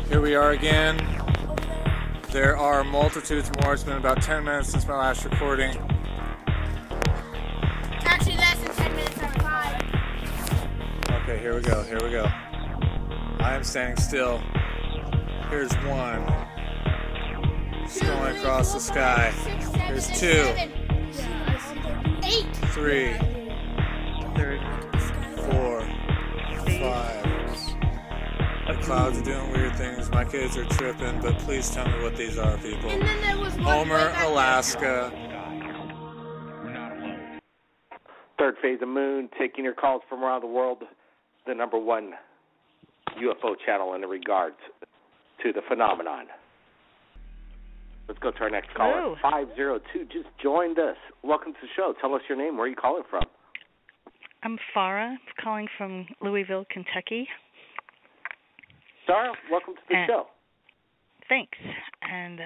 Here we are again. There are multitudes more. It's been about 10 minutes since my last recording. Actually, less than 10 minutes or 5. Okay, here we go. I am standing still. Here's one. Just going across the sky. Here's 2. 8. 3. 4. 5. The clouds are doing weird things. My kids are tripping, but please tell me what these are, people. And then there was one Homer, Alaska. Third phase of moon, taking your calls from around the world. The number one UFO channel in regards to the phenomenon. Let's go to our next caller. Hello. 502 just joined us. Welcome to the show. Tell us your name. Where are you calling from? I'm Farah, calling from Louisville, Kentucky. Sarah, welcome to the show. Thanks. And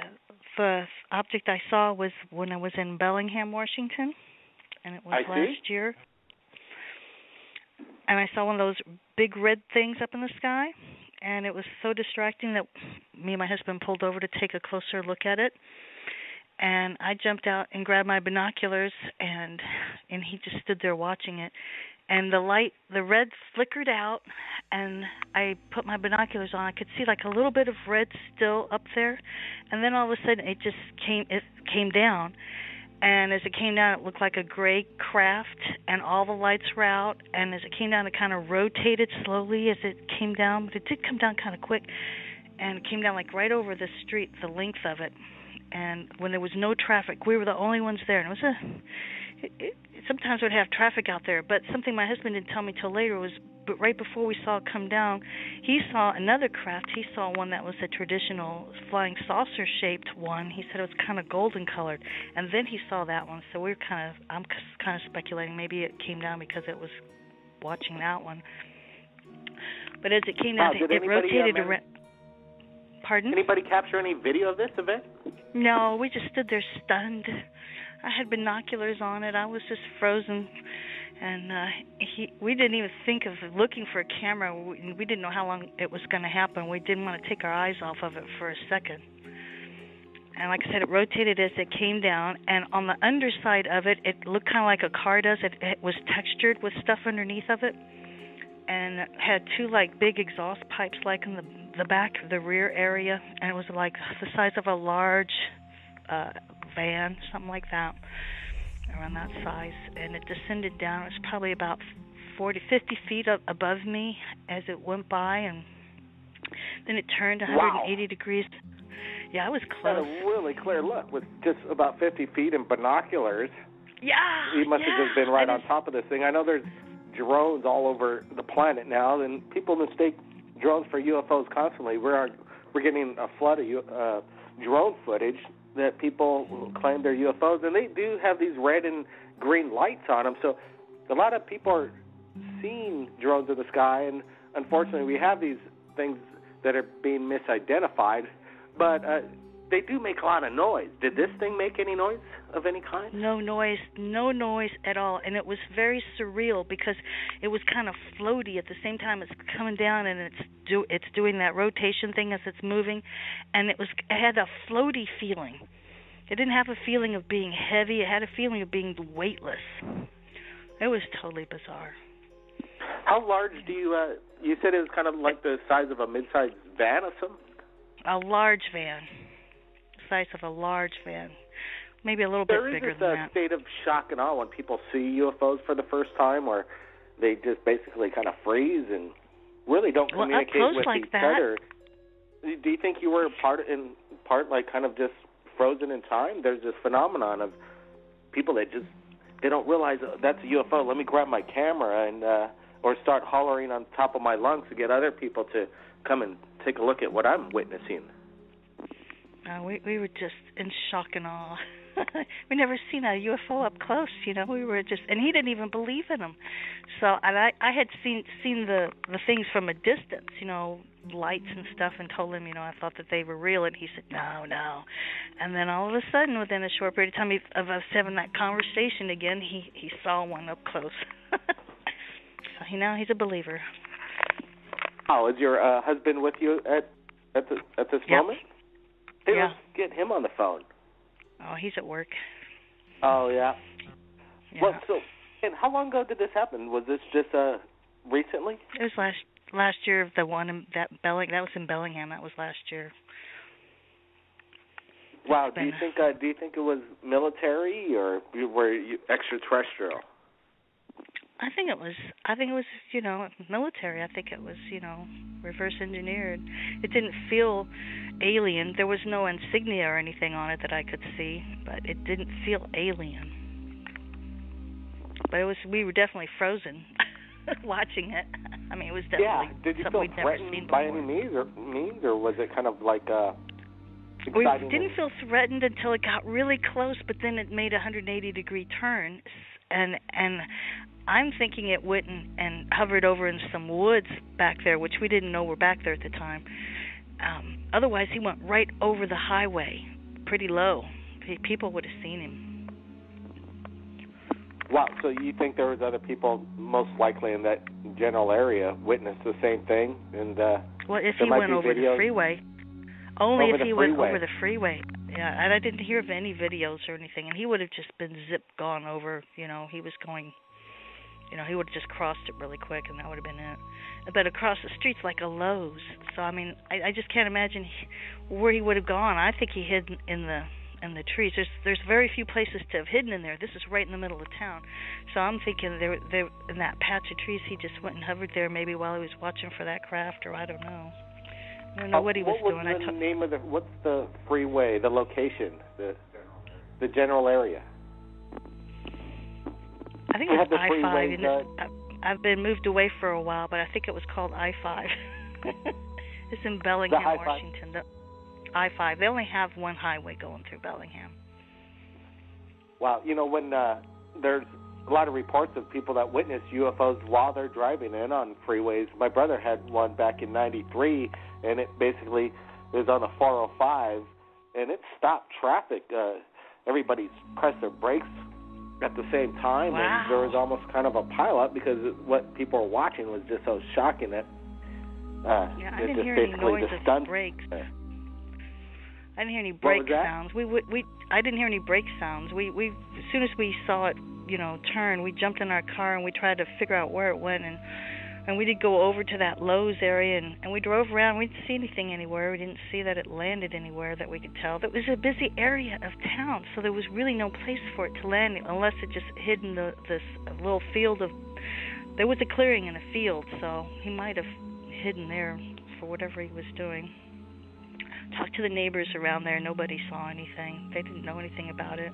the object I saw was when I was in Bellingham, Washington, and it was last year. And I saw one of those big red things up in the sky, and it was so distracting that me and my husband pulled over to take a closer look at it. And I jumped out and grabbed my binoculars, and he just stood there watching it. And the red flickered out, and I put my binoculars on. I could see like a little bit of red still up there, and then all of a sudden it came down. And as it came down, it looked like a gray craft, and all the lights were out. And as it came down, it kind of rotated slowly as it came down, but it did come down kind of quick, and it came down like right over the street, the length of it. And when there was no traffic, we were the only ones there. And it was sometimes we'd have traffic out there, but something my husband didn't tell me till later was, but right before we saw it come down, he saw another craft. He saw one that was a traditional flying saucer-shaped one. He said it was kind of golden colored, and then he saw that one. So I'm kind of speculating maybe it came down because it was watching that one. But as it came down, it rotated around. Pardon? Anybody capture any video of this event? No, we just stood there stunned. I had binoculars on it. I was just frozen, and we didn't even think of looking for a camera. We didn't know how long it was going to happen. We didn't want to take our eyes off of it for a second. And like I said, it rotated as it came down, and on the underside of it, it looked kind of like a car does. It was textured with stuff underneath of it, and it had 2 like big exhaust pipes like in the back, the rear area, and it was like the size of a large van, something like that, around that size. And it descended down. It was probably about 50 feet above me as it went by, and then it turned 180 degrees. Yeah, it was close. Had a really clear look with just about 50 feet and binoculars. Yeah. You must have just been right on top of this thing. I know there's drones all over the planet now, and people mistake drones for UFOs constantly. We're getting a flood of drone footage that people claim they're UFOs, and they do have these red and green lights on them. So a lot of people are seeing drones in the sky, and unfortunately we have these things that are being misidentified, but they do make a lot of noise. Did this thing make any noise of any kind? No noise at all, and it was very surreal because it was kind of floaty at the same time. It's coming down and it's doing that rotation thing as it's moving, and it had a floaty feeling. It didn't have a feeling of being heavy. It had a feeling of being weightless. It was totally bizarre. How large do you said it was kind of like the size of a mid-sized van or something? A large van. Size of a large van, maybe a little bit bigger than that. There is a state of shock and awe when people see UFOs for the first time, where they just basically kind of freeze and really don't communicate with each other. Do you think you were part like kind of just frozen in time? There's this phenomenon of people that they don't realize that's a UFO. Let me grab my camera and or start hollering on top of my lungs to get other people to come and take a look at what I'm witnessing. We were just in shock and awe. We never seen a UFO up close, We were just, and he didn't even believe in them. So, and I had seen the things from a distance, lights and stuff, and told him, I thought that they were real, and he said, no. And then all of a sudden, within a short period of time of us having that conversation again, he saw one up close. So now he's a believer. Oh, is your husband with you at at this Yep. moment? Hey, Yeah. let's get him on the phone. Oh, he's at work. Oh, yeah. Yeah. Well, so, and how long ago did this happen? Was this just recently? It was last year. The one that was in Bellingham. That was last year. Wow. Do you think it was military or were you extraterrestrial? I think it was, military. I think it was, reverse engineered. It didn't feel alien. There was no insignia or anything on it that I could see, but it didn't feel alien. But we were definitely frozen watching it. I mean, it was definitely Did you something feel we'd never seen threatened before. by any means, or was it kind of like We exciting? didn't feel threatened until it got really close, but then it made a 180-degree turn, and I'm thinking it went and hovered over in some woods back there, which we didn't know were back there at the time. Otherwise, he went right over the highway, pretty low. People would have seen him. Wow, so you think there was other people most likely in that general area witnessed the same thing? And well, if he went over the freeway. Only if he went over the freeway. Yeah, and I didn't hear of any videos or anything, and he would have just been gone over, he was going, he would have just crossed it really quick, and that would have been it. But across the street's like a Lowe's, so, I mean, I just can't imagine where he would have gone. I think he hid in the trees. There's very few places to have hidden in there. This is right in the middle of town. So I'm thinking there in that patch of trees, he just went and hovered there maybe while he was watching for that craft, or I don't know. I don't know what he was doing. What's the name of what's the freeway, the location, the general area? I think it was I-5. I've been moved away for a while, but I think it was called I-5. It's in Bellingham, Washington. The I-5. They only have one highway going through Bellingham. Wow, when there's a lot of reports of people that witness UFOs while they're driving in on freeways. My brother had one back in '93, and it basically was on the 405, and it stopped traffic. Everybody pressed their brakes at the same time, wow. And there was almost kind of a pileup because what people were watching was just so shocking that I didn't hear any noise of brakes. I didn't hear any brake sounds. I didn't hear any brake sounds. We as soon as we saw it, turn, we jumped in our car and we tried to figure out where it went, and we did go over to that Lowe's area and we drove around. We didn't see anything anywhere. We didn't see that it landed anywhere that we could tell. It was a busy area of town, so there was really no place for it to land unless it just hid in this little field of. There was a clearing in a field, so he might have hidden there for whatever he was doing. Talked to the neighbors around there. Nobody saw anything. They didn't know anything about it.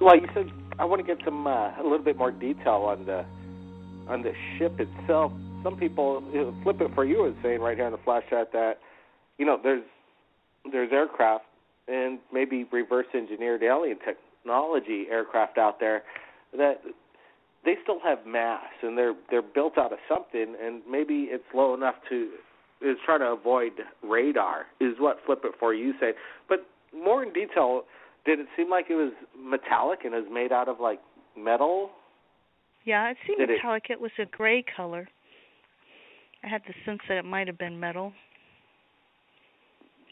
Well, you said I want to get some a little bit more detail on the ship itself. Some people, Flip It For You is saying right here in the flash chat that there's aircraft and maybe reverse engineered alien technology aircraft out there that they still have mass and they're built out of something, and maybe it's low enough is trying to avoid radar, is what Flip It For You say. But more in detail, did it seem like it was metallic and is made out of, like, metal? Yeah, it seemed metallic. It was a gray color. I had the sense that it might have been metal.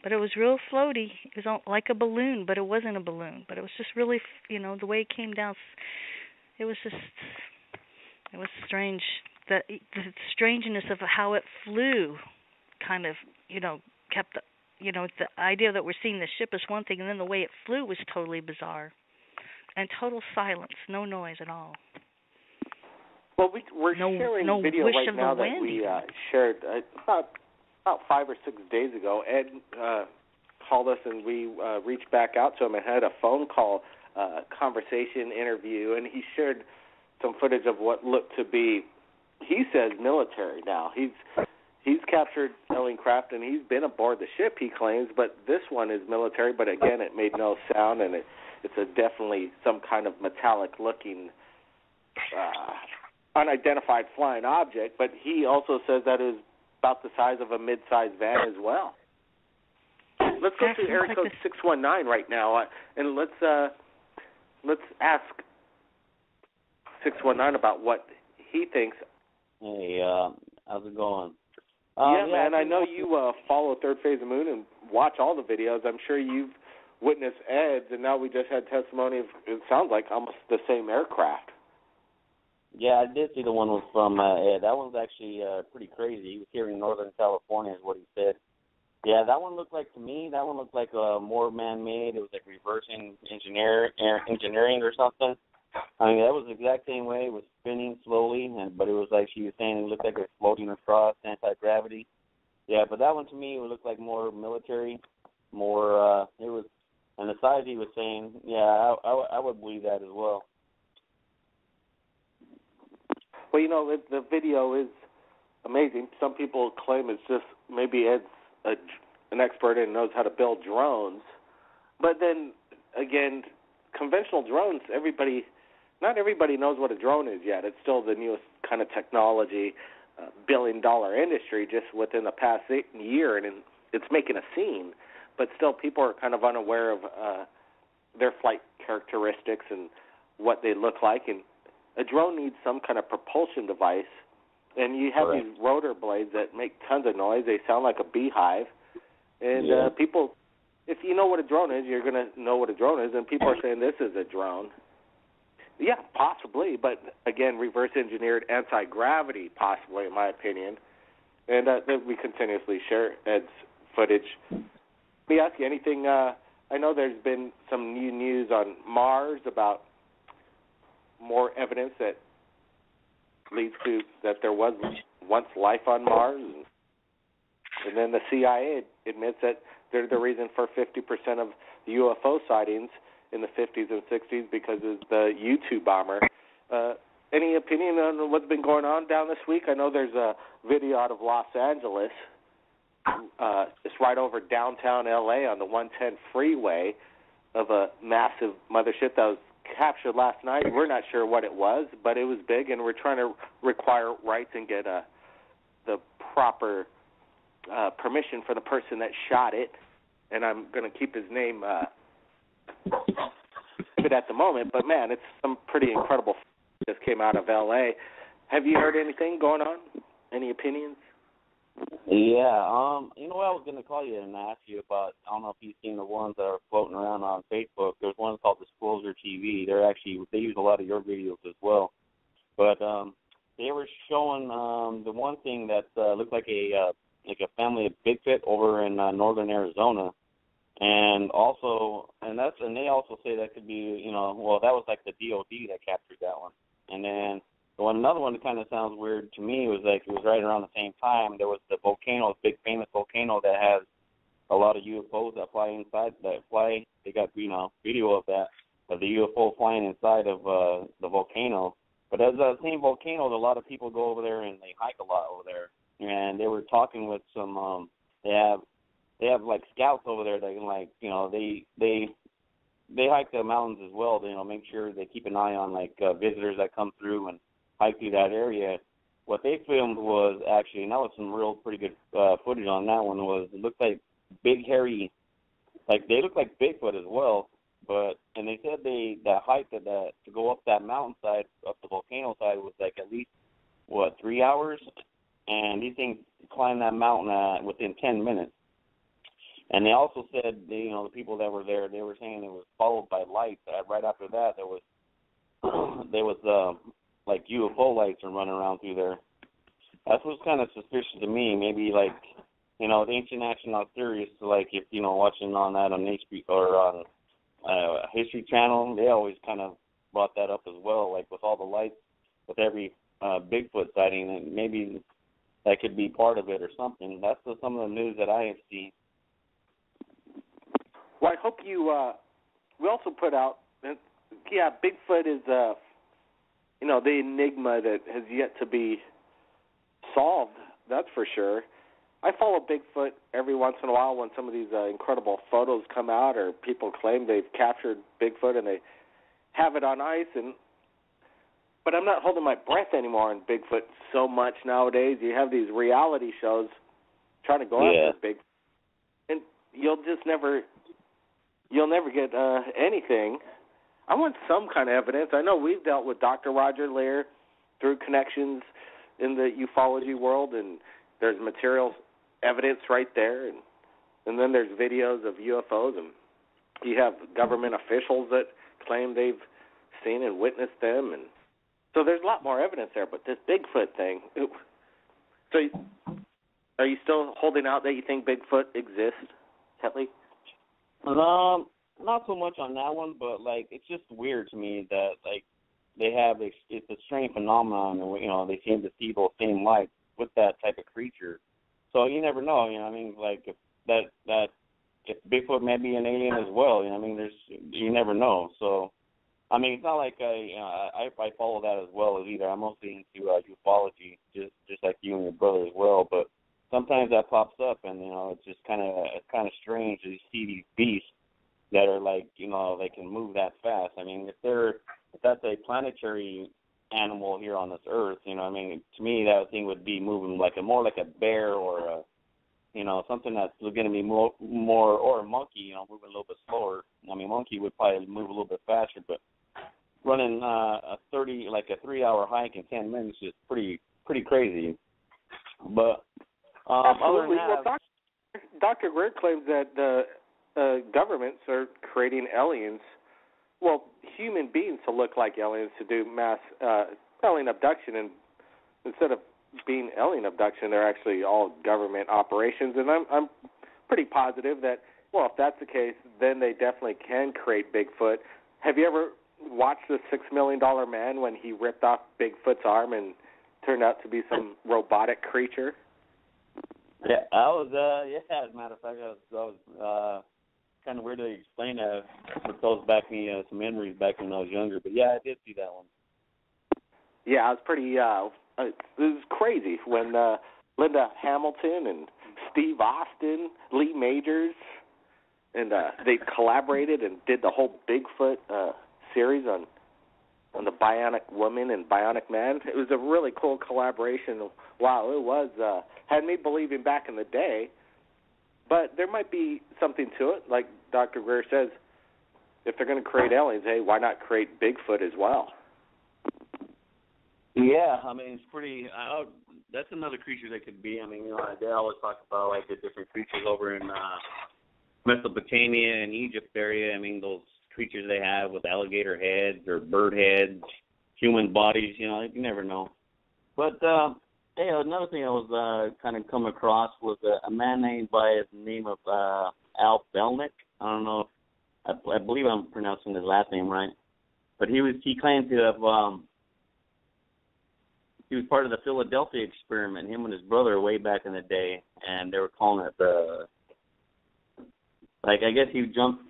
But it was real floaty. It was like a balloon, but it wasn't a balloon. But it was just really, the way it came down, it was strange. The strangeness of how it flew kind of, kept the idea that we're seeing the ship is one thing, and then the way it flew was totally bizarre. And total silence, no noise at all. Well, we're sharing video right now that we shared about 5 or 6 days ago. Ed called us, and we reached back out to him and had a phone call, conversation, interview, and he shared some footage of what looked to be, he says, military now. He's captured alien craft, and he's been aboard the ship, he claims, but this one is military, but again, it made no sound, and it's definitely some kind of metallic-looking unidentified flying object, but he also says that it is about the size of a mid-sized van as well. Let's go to area code 619 right now, and let's ask 619 about what he thinks. Hey, how's it going? Man, I know you follow Third Phase of Moon and watch all the videos. I'm sure you've witnessed Ed's, and now we just had testimony of, it sounds like, almost the same aircraft. Yeah, I did see the one was from Ed. That one's actually pretty crazy. He was here in Northern California is what he said. Yeah, that one looked like more man-made. It was like reversing engineering or something. I mean, that was the exact same way. It was spinning slowly, but it was like she was saying it looked like it was floating across anti-gravity. Yeah, but that one to me, it looked like more military, more, it was, and the size he was saying, yeah, I would believe that as well. Well, the video is amazing. Some people claim it's just maybe Ed's an expert and knows how to build drones. But then, again, conventional drones, not everybody knows what a drone is yet. It's still the newest kind of technology, billion-dollar industry just within the past year, and it's making a scene. But still, people are kind of unaware of their flight characteristics and what they look like. And a drone needs some kind of propulsion device. And you have these rotor blades that make tons of noise. They sound like a beehive. And people, if you know what a drone is, you're going to know what a drone is. And people are saying this is a drone. Yeah, possibly. But, again, reverse engineered anti-gravity, possibly, in my opinion. And we continuously share Ed's footage. Let me ask you anything. I know there's been some new news on Mars about more evidence that leads to that there was once life on Mars. And then the CIA admits that they're the reason for 50% of the UFO sightings in the 50s and 60s because of the U-2 bomber. Any opinion on what's been going on down this week? I know there's a video out of Los Angeles. It's right over downtown L.A. on the 110 freeway of a massive mothership that was captured last night. We're not sure what it was, but it was big, and we're trying to require rights and get the proper permission for the person that shot it. And I'm going to keep his name at the moment. But, man, it's some pretty incredible that just came out of L.A. Have you heard anything going on? Any opinions? Yeah, you know what, I was going to call you and ask you about, I don't know if you've seen the ones that are floating around on Facebook. There's one called Disclosure TV. They use a lot of your videos as well. But they were showing the one thing that looked like a family of Bigfoot over in northern Arizona. And they also say that could be, that was like the DOD that captured that one. And then another one that kind of sounds weird to me was like it was right around the same time. There was the volcano, big famous volcano that has a lot of UFOs that fly inside. They got video of that, of the UFO flying inside of the volcano. But as the same volcano, a lot of people go over there and they hike a lot over there. And they were talking with some. They have like scouts over there that can they hike the mountains as well. To, make sure they keep an eye on like visitors that come through and hike through that area. What they filmed was actually, and that was some real pretty good footage on that one, it looked like big hairy, like they looked like Bigfoot as well, and they said that hike to go up that mountainside, up the volcano side was like at least, 3 hours? And these things climbed that mountain within 10 minutes. And they also said, the people that were there, they were saying it was followed by lights. Right after that, there was like UFO lights are running around through there. That's what's kind of suspicious to me. Maybe like, the Ancient Astronaut Theories, like if, watching on that on HBO or on History Channel, they always kind of brought that up as well, like with all the lights, with every Bigfoot sighting, and maybe that could be part of it or something. That's some of the news that I have seen. Well, I hope you, we also put out, Bigfoot is, the enigma that has yet to be solved, that's for sure. I follow Bigfoot every once in a while when some of these incredible photos come out or people claim they've captured Bigfoot and they have it on ice. But I'm not holding my breath anymore on Bigfoot so much nowadays. You have these reality shows trying to go after Bigfoot, and you'll never get anything. I want some kind of evidence. I know we've dealt with Dr. Roger Lear through connections in the ufology world, and there's material evidence right there, and then there's videos of UFOs, and you have government officials that claim they've seen and witnessed them, and so there's a lot more evidence there. But this Bigfoot thing, so are you still holding out that you think Bigfoot exists, Ketley? Not so much on that one, but like it's just weird to me that like they have it's a strange phenomenon, and they seem to see those same lights with that type of creature. So you never know, I mean, like if if Bigfoot may be an alien as well, you never know. So I mean, it's not like I follow that as well as either. I'm mostly into ufology, just like you and your brother as well. But sometimes that pops up, and it's just kind of strange to see these beasts that are like they can move that fast. I mean, if that's a planetary animal here on this earth, to me that thing would be moving more like a bear or something that's going to be more or a monkey, moving a little bit slower. I mean, monkey would probably move a little bit faster, but running a 3-hour hike in 10 minutes is pretty crazy. But absolutely. Other than that, well, Dr. Greer claims that the governments are creating aliens, human beings to look like aliens to do mass alien abduction, and instead of being alien abduction, they're actually all government operations. And I'm pretty positive that, if that's the case, then they definitely can create Bigfoot. Have you ever watched The $6 Million Man when he ripped off Bigfoot's arm and turned out to be some robotic creature? Yeah, I was. As a matter of fact, I was kind of weird to explain that. It goes back some memories back when I was younger. But yeah, I did see that one. Yeah, I was pretty. It was crazy when Linda Hamilton and Steve Austin, Lee Majors, and they collaborated and did the whole Bigfoot series on the Bionic Woman and Bionic Man. It was a really cool collaboration. Wow, it was. Had me believing back in the day. But there might be something to it. Like Dr. Greer says, if they're going to create aliens, hey, why not create Bigfoot as well? Yeah, I mean, it's pretty that's another creature that could be. I mean, they always talk about like the different creatures over in Mesopotamia and Egypt area. I mean, those creatures they have with alligator heads or bird heads, human bodies, you never know. But another thing I was kind of come across was a man named by the name of Al Belnick. I don't know, I believe I'm pronouncing his last name right, but he claimed to have he was part of the Philadelphia experiment. Him and his brother way back in the day, and they were calling it I guess he jumped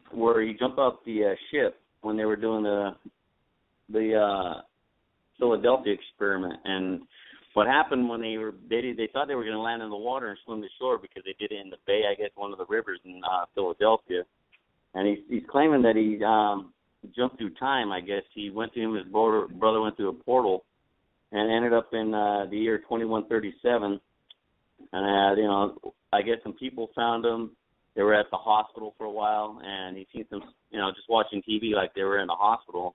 off the ship when they were doing the Philadelphia experiment. And what happened when they thought they were going to land in the water and swim to shore because they did it in the bay, I guess one of the rivers in Philadelphia. And he's claiming that he jumped through time. I guess him and his brother went through a portal and ended up in the year 2137. And I guess some people found him. They were at the hospital for a while, and he seen them, just watching TV like they were in the hospital.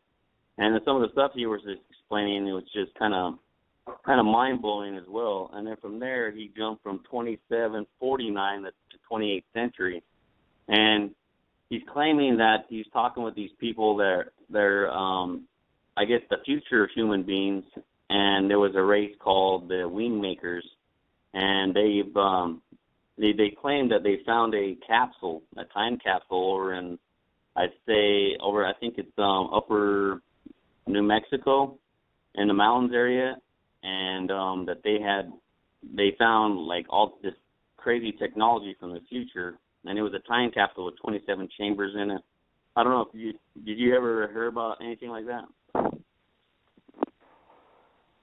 And some of the stuff he was explaining, it was just kind of mind blowing as well. And then from there, he jumped from 2749 to 28th century, and he's claiming that he's talking with these people that they're I guess the future of human beings, and there was a race called the Wingmakers, and they claim that they found a time capsule over in, I think it's upper New Mexico in the mountains area, and that they found like all this crazy technology from the future, and it was a time capsule with 27 chambers in it. I don't know if did you ever hear about anything like that?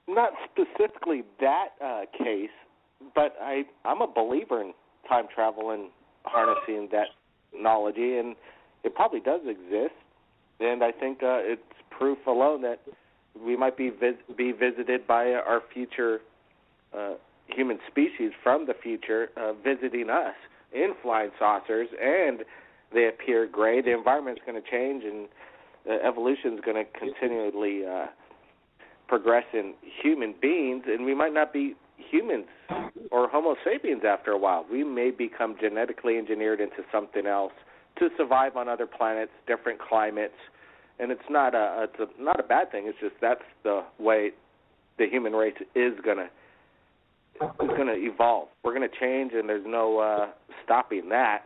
Not specifically that case, but I'm a believer in time travel and harnessing that technology, and it probably does exist. And I think it's proof alone that we might be visited by our future human species from the future visiting us in flying saucers, and they appear gray. The environment's going to change, and evolution's going to continually progress in human beings, and we might not be humans or Homo sapiens after a while. We may become genetically engineered into something else to survive on other planets, different climates, and it's not a bad thing. It's just that's the way the human race is gonna evolve. We're gonna change, and there's no stopping that.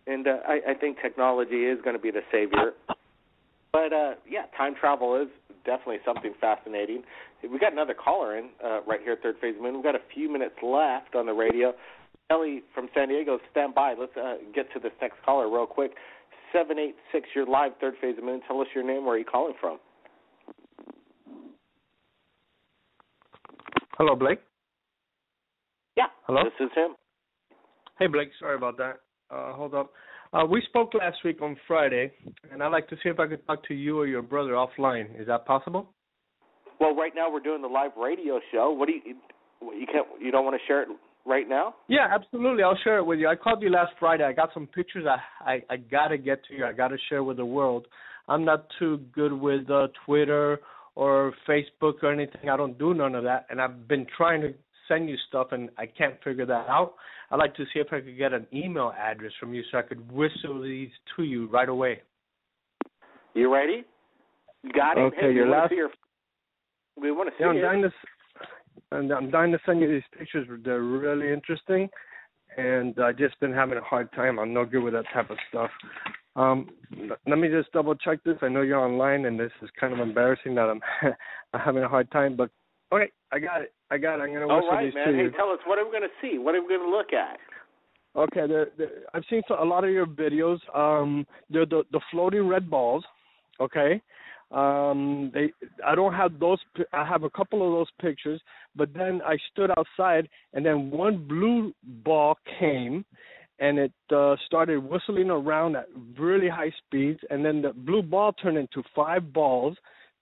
And I think technology is going to be the savior. But time travel is definitely something fascinating. We got another caller in right here at Third Phase Moon. We've got a few minutes left on the radio. Ellie from San Diego, stand by. Let's get to this next caller real quick. 786, you're live, Third Phase Moon. Tell us your name. Where are you calling from? Hello, Blake. Yeah. Hello? This is him. Hey, Blake. Sorry about that. Hold up. We spoke last week on Friday, and I'd like to see if I could talk to you or your brother offline. Is that possible? Well, right now we're doing the live radio show. What do you don't want to share it right now? Yeah, absolutely. I'll share it with you. I called you last Friday. I got some pictures I got to get to you. I got to share with the world. I'm not too good with Twitter or Facebook or anything. I don't do none of that, and I've been trying to send you stuff, and I can't figure that out. I'd like to see if I could get an email address from you so I could whistle these to you right away. You ready? You got it? Okay, hey, your last... We want to see I'm dying to send you these pictures. They're really interesting, and I've just been having a hard time. I'm no good with that type of stuff. Let me just double-check this. I know you're online, and this is kind of embarrassing that I'm having a hard time, but okay, I got it. I'm going to whistle these to you. Hey, tell us, what are we going to see? What are we going to look at? Okay, I've seen a lot of your videos. They're the floating red balls, okay? I don't have those. I have a couple of those pictures, but then I stood outside, and then one blue ball came, and it started whistling around at really high speeds, and then the blue ball turned into 5 balls.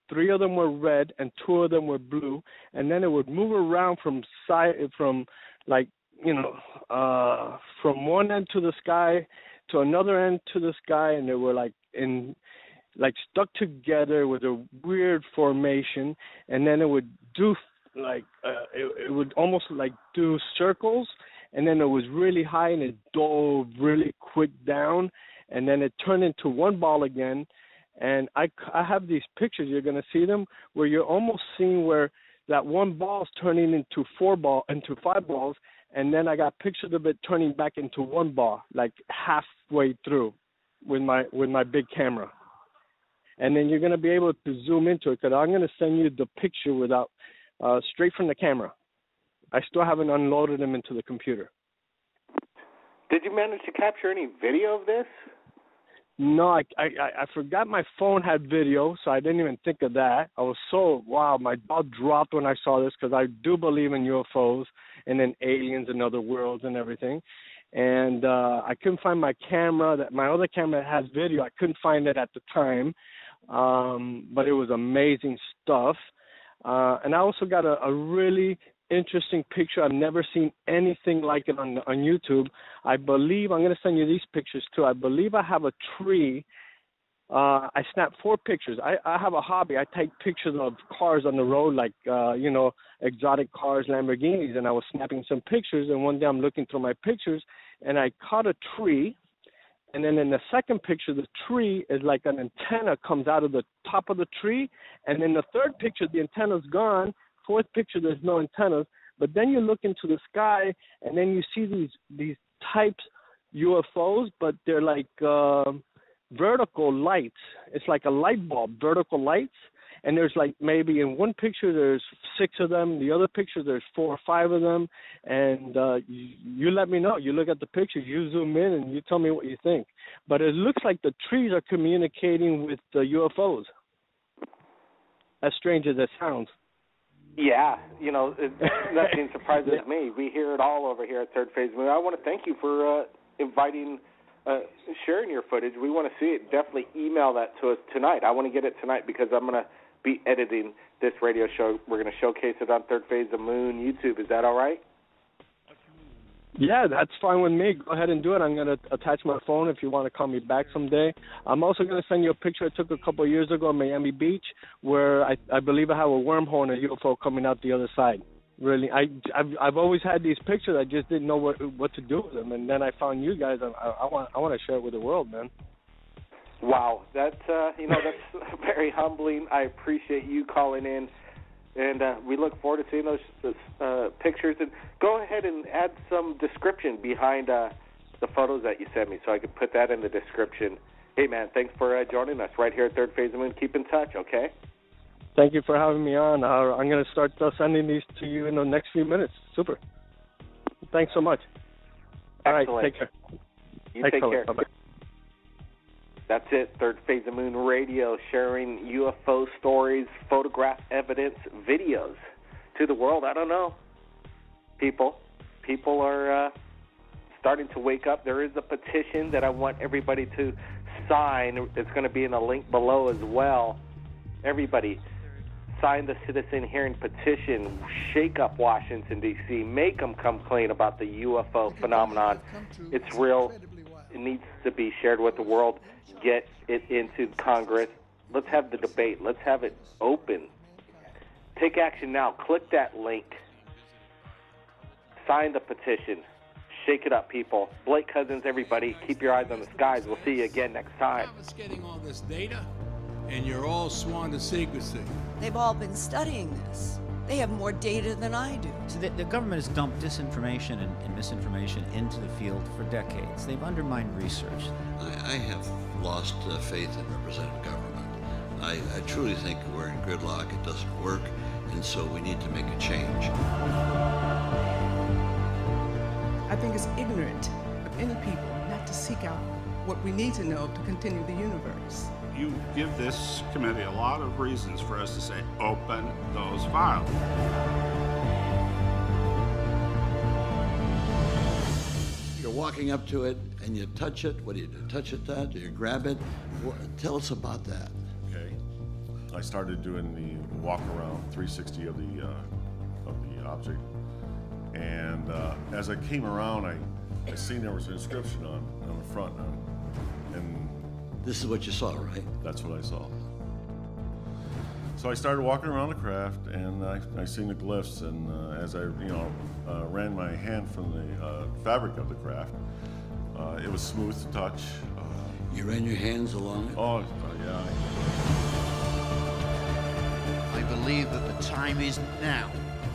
3 of them were red, and 2 of them were blue, and then it would move around from one end to the sky to another end to the sky, and they were stuck together with a weird formation, and then it would do it would almost do circles, and then it was really high, and it dove really quick down, and then it turned into one ball again. And I have these pictures, you're going to see them, where you're almost seeing where that one ball's turning into 5 balls, and then I got pictures of it turning back into one ball, like halfway through with my big camera. And then you're going to be able to zoom into it, because I'm going to send you the picture without straight from the camera. I still haven't unloaded them into the computer. Did you manage to capture any video of this? No, I forgot my phone had video, so I didn't even think of that. I was my jaw dropped when I saw this, because I do believe in UFOs and in aliens and other worlds and everything. And I couldn't find my camera, my other camera that has video. I couldn't find it at the time, but it was amazing stuff. And I also got a really interesting picture. I've never seen anything like it on YouTube. I believe, I'm going to send you these pictures too. I believe I have a tree. I snapped 4 pictures. I have a hobby. I take pictures of cars on the road, like, exotic cars, Lamborghinis, and I was snapping some pictures, and one day I'm looking through my pictures, and I caught a tree, and then in the second picture, the tree is like an antenna comes out of the top of the tree, and in the third picture, the antenna's gone. Fourth picture, there's no antennas, but then you look into the sky, and then you see these types UFOs, but they're like vertical lights. It's like a light bulb, vertical lights, and there's like maybe in one picture there's 6 of them, the other picture there's 4 or 5 of them, and you let me know. You look at the pictures, you zoom in, and you tell me what you think. But it looks like the trees are communicating with the UFOs, as strange as it sounds. Yeah, nothing surprises me. We hear it all over here at Third Phase Moon. I want to thank you for sharing your footage. We want to see it. Definitely email that to us tonight. I want to get it tonight, because I'm going to be editing this radio show. We're going to showcase it on Third Phase of Moon YouTube. Is that all right? Yeah, that's fine with me. Go ahead and do it. I'm going to attach my phone if you want to call me back someday. I'm also going to send you a picture I took a couple of years ago in Miami Beach, where I believe I have a wormhole and a UFO coming out the other side. Really, I've always had these pictures. I just didn't know what to do with them, and then I found you guys. I want to share it with the world, man. Wow, that's that's very humbling. I appreciate you calling in, and we look forward to seeing those pictures. And go ahead and add some description behind the photos that you sent me, so I could put that in the description. Hey, man, thanks for joining us right here at Third Phase of the Moon. Keep in touch, okay? Thank you for having me on. I'm going to start sending these to you in the next few minutes. Super. Thanks so much. Excellent. All right, take care. You take care. Bye-bye. That's it. Third Phase of Moon Radio, sharing UFO stories, photograph evidence, videos to the world. I don't know. People are starting to wake up. There is a petition that I want everybody to sign. It's going to be in a link below as well. Everybody, sign the citizen hearing petition. Shake up Washington, D.C. Make them come clean about the UFO phenomenon. It's real. It needs to be shared with the world. Get it into Congress. Let's have the debate. Let's have it open. Take action now. Click that link. Sign the petition. Shake it up, people. Blake Cousins, everybody, keep your eyes on the skies. We'll see you again next time. It's getting all this data, and you're all sworn to secrecy. They've all been studying this. They have more data than I do. So the government has dumped disinformation and misinformation into the field for decades. They've undermined research. I have lost faith in representative government. I truly think we're in gridlock. It doesn't work, and so we need to make a change. I think it's ignorant of any people not to seek out what we need to know to continue the universe. You give this committee a lot of reasons for us to say, open those files. You're walking up to it and you touch it. What do you do? Touch it that? Do you grab it? Tell us about that. Okay. I started doing the walk around 360 of the object. And as I came around, I seen there was an inscription on the front, and this is what you saw, right? That's what I saw. So I started walking around the craft, and I seen the glyphs, and as I ran my hand from the fabric of the craft, it was smooth to touch. You ran your hands along it? Oh, yeah. I believe that the time is now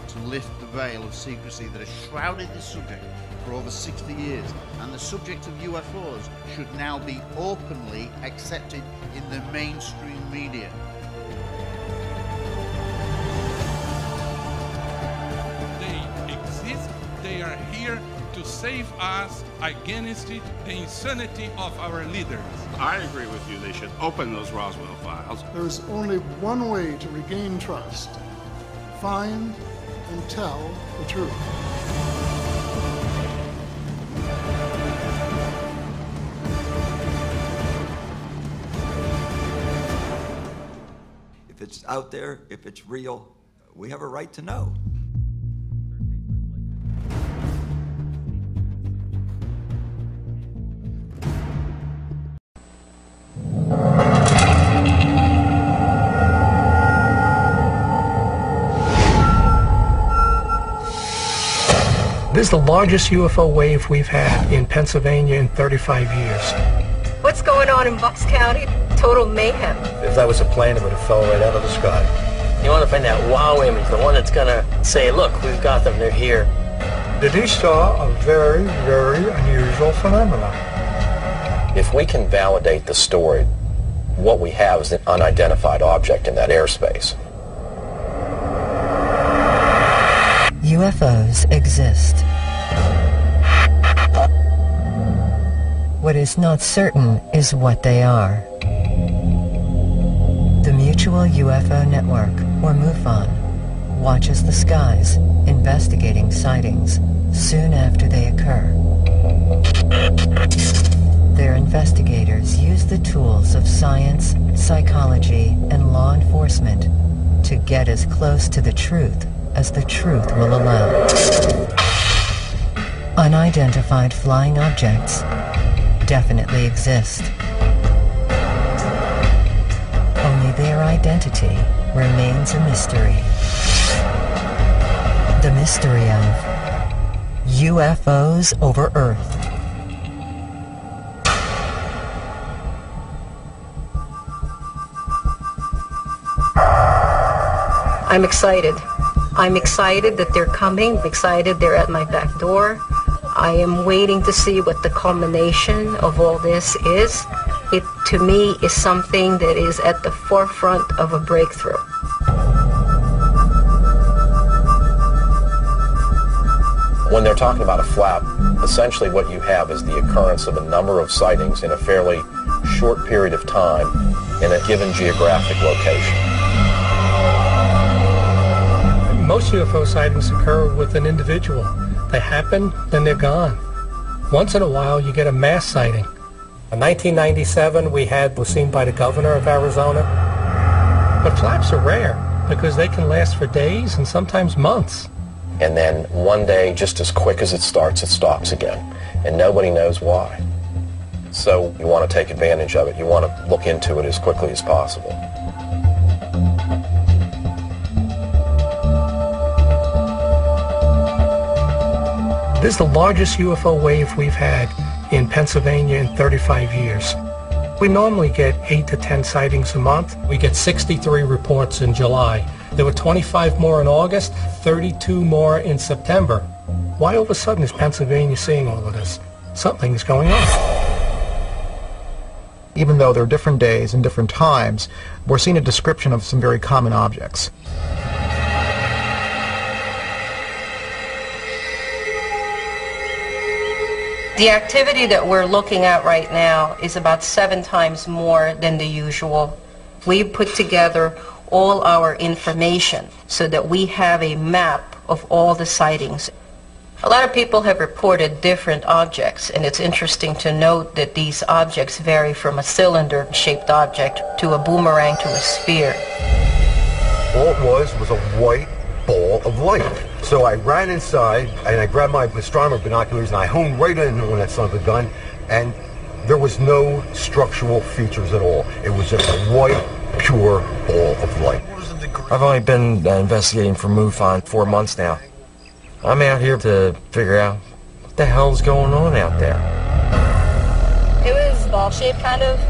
to lift the veil of secrecy that has shrouded this subject for over 60 years, and the subject of UFOs should now be openly accepted in the mainstream media. They exist, they are here to save us against the insanity of our leaders. I agree with you. They should open those Roswell files. There's only one way to regain trust. Find and tell the truth. If it's out there, if it's real, we have a right to know. This is the largest UFO wave we've had in Pennsylvania in 35 years. What's going on in Bucks County? Total mayhem. If that was a plane, it would have fell right out of the sky. You want to find that wow image, the one that's going to say, look, we've got them, they're here. Did he saw a very, very unusual phenomenon. If we can validate the story, what we have is an unidentified object in that airspace. UFOs exist. What is not certain is what they are. The Mutual UFO Network, or MUFON, watches the skies, investigating sightings soon after they occur. Their investigators use the tools of science, psychology, and law enforcement to get as close to the truth as the truth will allow. Unidentified flying objects definitely exist. Only their identity remains a mystery. The mystery of UFOs over Earth. I'm excited. I'm excited that they're coming. I'm excited they're at my back door. I am waiting to see what the culmination of all this is. It, to me, is something that is at the forefront of a breakthrough. When they're talking about a flap, essentially what you have is the occurrence of a number of sightings in a fairly short period of time in a given geographic location. Most UFO sightings occur with an individual. They happen, then they're gone. Once in a while, you get a mass sighting. In 1997, was seen by the governor of Arizona. But flaps are rare because they can last for days and sometimes months. And then one day, just as quick as it starts, it stops again. And nobody knows why. So you want to take advantage of it. You want to look into it as quickly as possible. This is the largest UFO wave we've had in Pennsylvania in 35 years. We normally get 8 to 10 sightings a month. We get 63 reports in July. There were 25 more in August, 32 more in September. Why all of a sudden is Pennsylvania seeing all of this? Something's going on. Even though there are different days and different times, we're seeing a description of some very common objects. The activity that we're looking at right now is about 7 times more than the usual. We put together all our information so that we have a map of all the sightings. A lot of people have reported different objects, and it's interesting to note that these objects vary from a cylinder-shaped object to a boomerang to a sphere. All it was a white ball of light. So I ran inside and I grabbed my astronomer binoculars and I honed right in on that son of a gun, and there was no structural features at all. It was just a white, pure ball of light. I've only been investigating for MUFON 4 months now. I'm out here to figure out what the hell's going on out there. It was ball-shaped, kind of.